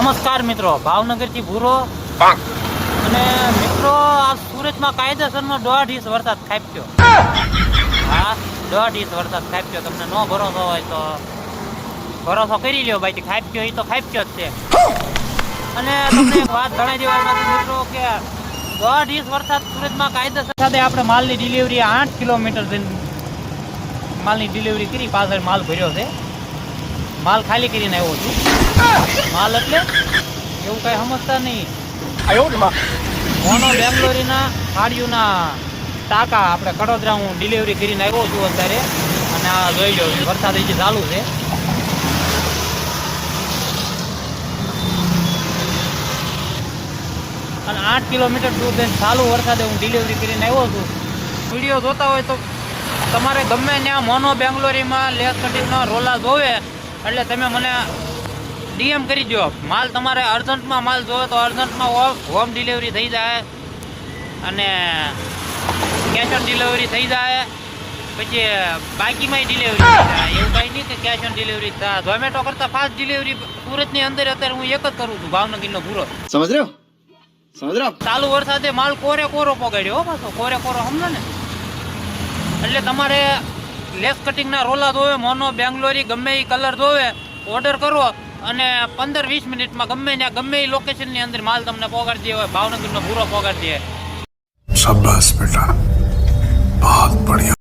નમસ્કાર મિત્રો, ભાવનગરથી ભૂરો અને મિત્રો આ સુરતમાં કાયદેસરનો 1.5 ઇંચ વરસાદ ખાબક્યો. હા, 1.5 ઇંચ વરસાદ ખાબક્યો. તમને નો ભરોસો હોય તો ભરોસો કરી લ્યો. બાકી ખાબક્યો એ તો ખાબક્યો જ છે. અને તમને એક વાત જણાવી દેવાની મિત્રો કે 1.5 ઇંચ વરસાદ સુરતમાં કાયદેસર સાથે આપણે માલની ડિલિવરી 8 કિલોમીટર માલની ડિલિવરી કરી. પાછળ માલ ભર્યો છે. માલ ખાલી કરીને આવ્યો છું. માલ એટલે એવું કઈ સમજતા નહીં. મોનો બેંગ્લોરીના સાડીઓના ટાંકા આપણે કડોદરા હું ડિલિવરી કરીને આવ્યો છું અત્યારે. અને આ જોઈ લો વરસાદ હજી ચાલુ છે. અને 8 કિલોમીટર દૂર થઈને ચાલુ વરસાદે હું ડિલિવરી કરીને આવ્યો છું. વિડીયો જોતા હોય તો તમારે ગમે ત્યાં મોનો બેંગ્લોરીમાં લેસ કટિંગનો રોલા જોવે એટલે તમે મને ડીએમ કરી દો. માલ તમારે અર્જન્ટમાં માલ જોવે તો અર્જન્ટમાં હોમ ડિલિવરી થઈ જાય અને કેશ ઓન ડિલિવરી થઈ જાય. પછી બાકીમાં ડિલિવરી થઈ જાય. એવું કંઈ નહીં કે કેશ ઓન ડિલિવરી થાય. ઝોમેટો કરતાં ફાસ્ટ ડિલિવરી સુરતની અંદર અત્યારે હું એક જ કરું છું, ભાવનગરનો પૂરો. સમજ રહ્યો? સમજ રહ્યો? ચાલુ વરસાદે માલ કોરે કોરો પકડ્યો પાછો. કોરે કોરો સમજો ને. એટલે તમારે લેસ કટિંગના રોલા જોવે, મોનો બેંગ્લોરી ગમે એ કલર જોવે, ઓર્ડર કરો અને 15-20 મિનિટમાં ગમે ત્યાં ગમે એ લોકેશનની અંદર માલ તમને પહોંચાડી દે. હોય ભાવનગરનો પૂરો પહોંચાડી દે. શાબાશ બેટા, બહુત બઢિયા.